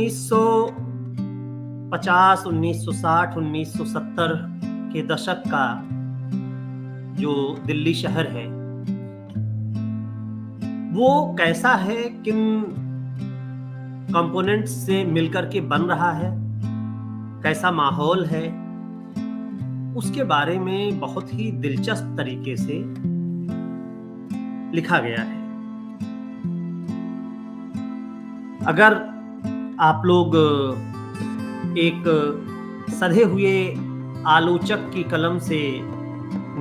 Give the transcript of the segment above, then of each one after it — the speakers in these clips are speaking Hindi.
1950, 1960, 1970 के दशक का जो दिल्ली शहर है वो कैसा है, किन कंपोनेंट्स से मिलकर के बन रहा है, कैसा माहौल है, उसके बारे में बहुत ही दिलचस्प तरीके से लिखा गया है। अगर आप लोग एक सधे हुए आलोचक की कलम से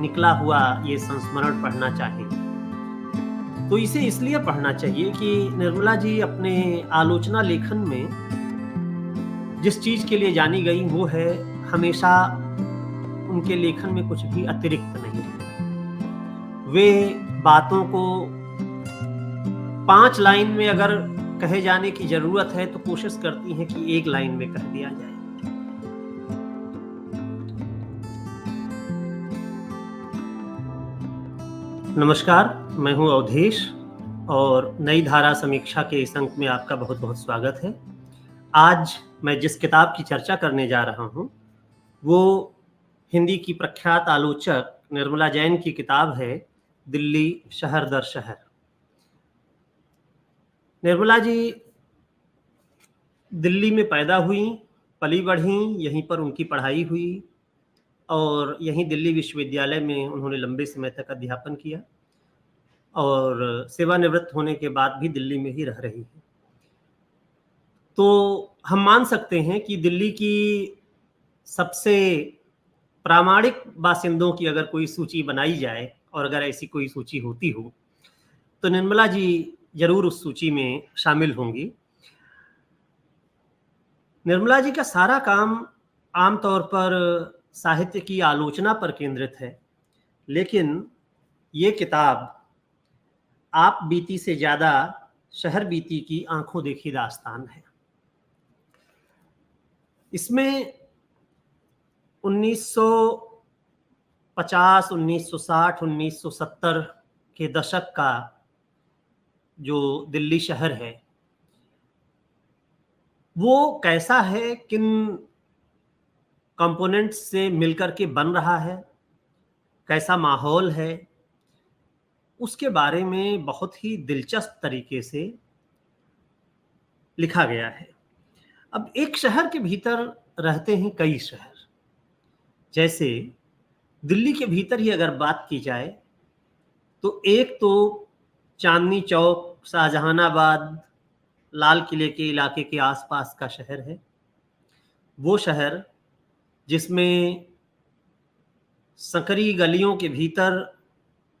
निकला हुआ ये संस्मरण पढ़ना चाहें तो इसे इसलिए पढ़ना चाहिए कि निर्मला जी अपने आलोचना लेखन में जिस चीज के लिए जानी गई वो है हमेशा उनके लेखन में कुछ भी अतिरिक्त नहीं है। वे बातों को 5 लाइन में अगर कहे जाने की जरूरत है तो कोशिश करती हैं कि 1 लाइन में कह दिया जाए। नमस्कार, मैं हूं अवधेश और नई धारा समीक्षा के इस अंक में आपका बहुत बहुत स्वागत है। आज मैं जिस किताब की चर्चा करने जा रहा हूं वो हिंदी की प्रख्यात आलोचक निर्मला जैन की किताब है दिल्ली शहर दर शहर। निर्मला जी दिल्ली में पैदा हुई, पली बढ़ी, यहीं पर उनकी पढ़ाई हुई और यहीं दिल्ली विश्वविद्यालय में उन्होंने लंबे समय तक अध्यापन किया और सेवानिवृत्त होने के बाद भी दिल्ली में ही रह रही हैं। तो हम मान सकते हैं कि दिल्ली की सबसे प्रामाणिक बासिंदों की अगर कोई सूची बनाई जाए और अगर ऐसी कोई सूची होती हो तो निर्मला जी जरूर उस सूची में शामिल होंगी। निर्मला जी का सारा काम आमतौर पर साहित्य की आलोचना पर केंद्रित है, लेकिन ये किताब आप बीती से ज्यादा शहर बीती की आंखों देखी दास्तान है। इसमें 1950, 1960, 1970 के दशक का जो दिल्ली शहर है वो कैसा है, किन कंपोनेंट्स से मिलकर के बन रहा है, कैसा माहौल है, उसके बारे में बहुत ही दिलचस्प तरीके से लिखा गया है। अब एक शहर के भीतर रहते हैं कई शहर। जैसे दिल्ली के भीतर ही अगर बात की जाए तो एक तो चांदनी चौक, शाहजहानाबाद, लाल किले के इलाके के आसपास का शहर है। वो शहर जिसमें संकरी गलियों के भीतर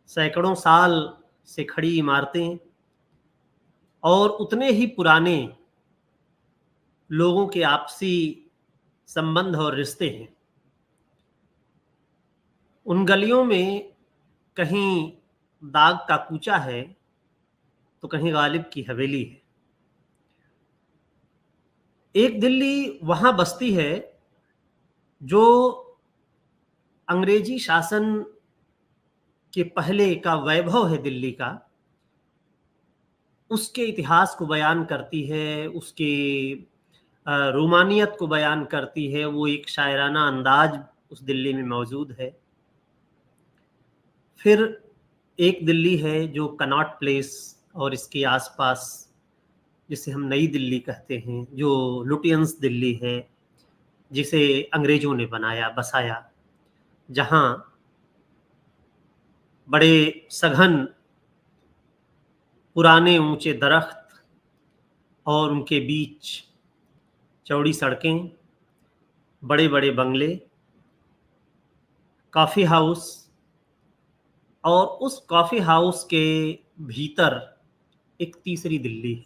सैकड़ों साल से खड़ी इमारतें और उतने ही पुराने लोगों के आपसी संबंध और रिश्ते हैं। उन गलियों में कहीं दाग का कूचा है तो कहीं गालिब की हवेली है। एक दिल्ली वहां बसती है जो अंग्रेजी शासन के पहले का वैभव है दिल्ली का, उसके इतिहास को बयान करती है, उसके रोमानियत को बयान करती है। वो एक शायराना अंदाज उस दिल्ली में मौजूद है। फिर एक दिल्ली है जो कनॉट प्लेस और इसके आसपास जिसे हम नई दिल्ली कहते हैं, जो लुटियंस दिल्ली है, जिसे अंग्रेजों ने बनाया, बसाया, जहां बड़े सघन पुराने ऊंचे दरख्त और उनके बीच चौड़ी सड़कें, बड़े बड़े बंगले, कॉफ़ी हाउस और उस कॉफ़ी हाउस के भीतर एक तीसरी दिल्ली है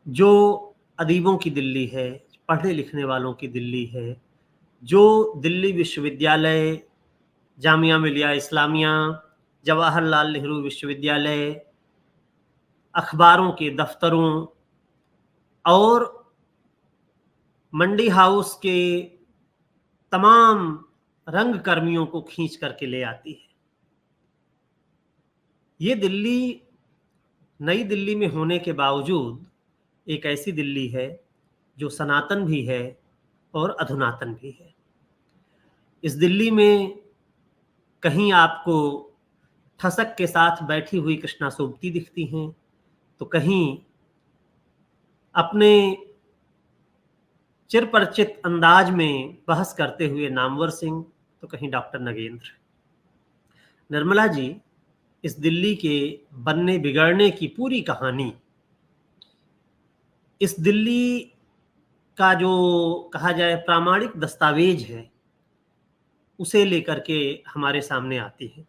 जो अदीबों की दिल्ली है, पढ़ने लिखने वालों की दिल्ली है, जो दिल्ली विश्वविद्यालय, जामिया मिलिया इस्लामिया, जवाहरलाल नेहरू विश्वविद्यालय, अखबारों के दफ्तरों और मंडी हाउस के तमाम रंग कर्मियों को खींच करके ले आती है। ये दिल्ली नई दिल्ली में होने के बावजूद एक ऐसी दिल्ली है जो सनातन भी है और अधुनातन भी है। इस दिल्ली में कहीं आपको ठसक के साथ बैठी हुई कृष्णा सोबती दिखती हैं, तो कहीं अपने चिरपरिचित अंदाज में बहस करते हुए नामवर सिंह, तो कहीं डॉक्टर नगेंद्र। निर्मला जी इस दिल्ली के बनने बिगड़ने की पूरी कहानी, इस दिल्ली का जो कहा जाए प्रामाणिक दस्तावेज है, उसे लेकर के हमारे सामने आती है।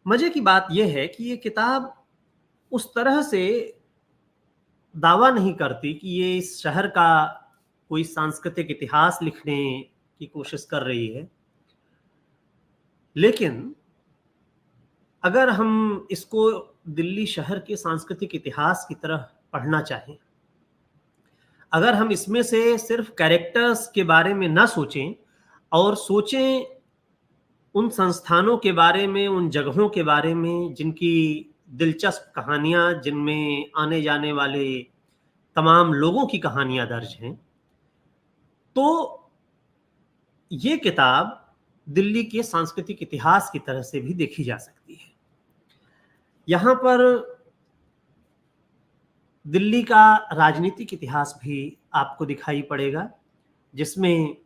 मजे की बात यह है कि ये किताब उस तरह से दावा नहीं करती कि ये इस शहर का कोई सांस्कृतिक इतिहास लिखने की कोशिश कर रही है, लेकिन अगर हम इसको दिल्ली शहर के सांस्कृतिक इतिहास की तरह पढ़ना चाहें, अगर हम इसमें से सिर्फ कैरेक्टर्स के बारे में ना सोचें और सोचें उन संस्थानों के बारे में, उन जगहों के बारे में जिनकी दिलचस्प कहानियां, जिनमें आने जाने वाले तमाम लोगों की कहानियां दर्ज हैं, तो ये किताब दिल्ली के सांस्कृतिक इतिहास की तरह से भी देखी जा सकती है। यहाँ पर दिल्ली का राजनीतिक इतिहास भी आपको दिखाई पड़ेगा, जिसमें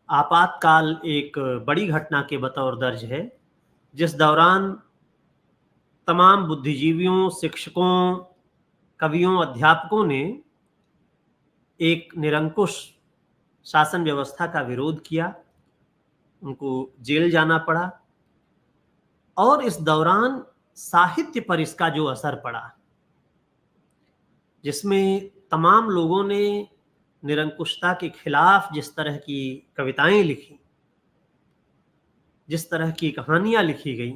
आपातकाल एक बड़ी घटना के बतौर दर्ज है, जिस दौरान तमाम बुद्धिजीवियों, शिक्षकों, कवियों, अध्यापकों ने एक निरंकुश शासन व्यवस्था का विरोध किया, उनको जेल जाना पड़ा और इस दौरान साहित्य पर इसका जो असर पड़ा, जिसमें तमाम लोगों ने निरंकुशता के खिलाफ जिस तरह की कविताएं लिखी, जिस तरह की कहानियां लिखी गई,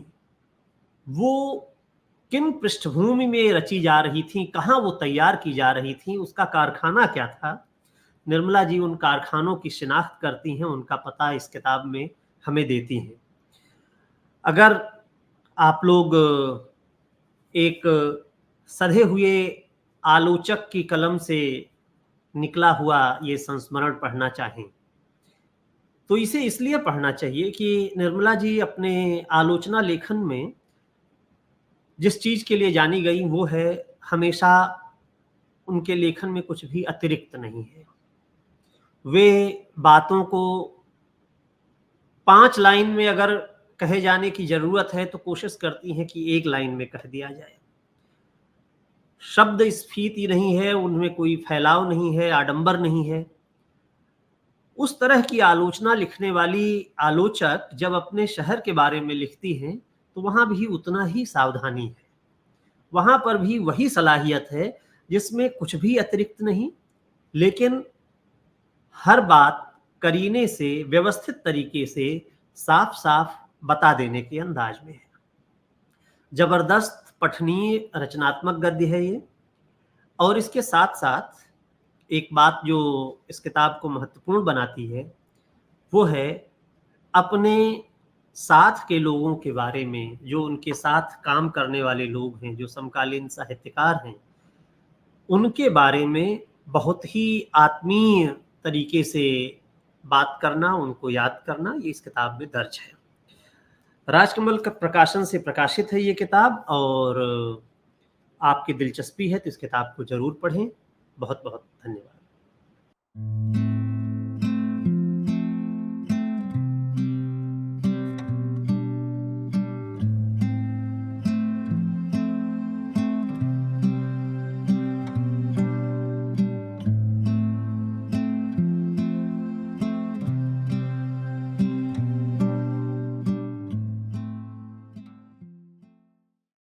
वो किन पृष्ठभूमि में रची जा रही थी, कहाँ वो तैयार की जा रही थी, उसका कारखाना क्या था, निर्मला जी उन कारखानों की शिनाख्त करती हैं, उनका पता इस किताब में हमें देती हैं। अगर आप लोग एक सधे हुए आलोचक की कलम से निकला हुआ ये संस्मरण पढ़ना चाहें, तो इसे इसलिए पढ़ना चाहिए कि निर्मला जी अपने आलोचना लेखन में जिस चीज के लिए जानी गई वो है, हमेशा उनके लेखन में कुछ भी अतिरिक्त नहीं है। वे बातों को 5 लाइन में अगर कहे जाने की जरूरत है तो कोशिश करती हैं कि 1 लाइन में कह दिया जाए। शब्द स्फीति नहीं है, उनमें कोई फैलाव नहीं है, आडंबर नहीं है। उस तरह की आलोचना लिखने वाली आलोचक जब अपने शहर के बारे में लिखती हैं, तो वहां भी उतना ही सावधानी है, वहां पर भी वही सलाहियत है जिसमें कुछ भी अतिरिक्त नहीं, लेकिन हर बात करीने से, व्यवस्थित तरीके से साफ साफ बता देने के अंदाज में है। जबरदस्त पठनीय रचनात्मक गद्य है ये। और इसके साथ साथ एक बात जो इस किताब को महत्वपूर्ण बनाती है, वो है अपने साथ के लोगों के बारे में, जो उनके साथ काम करने वाले लोग हैं, जो समकालीन साहित्यकार हैं, उनके बारे में बहुत ही आत्मीय तरीके से बात करना, उनको याद करना, ये इस किताब में दर्ज है। राजकमल का प्रकाशन से प्रकाशित है ये किताब, और आपकी दिलचस्पी है तो इस किताब को जरूर पढ़ें। बहुत बहुत धन्यवाद।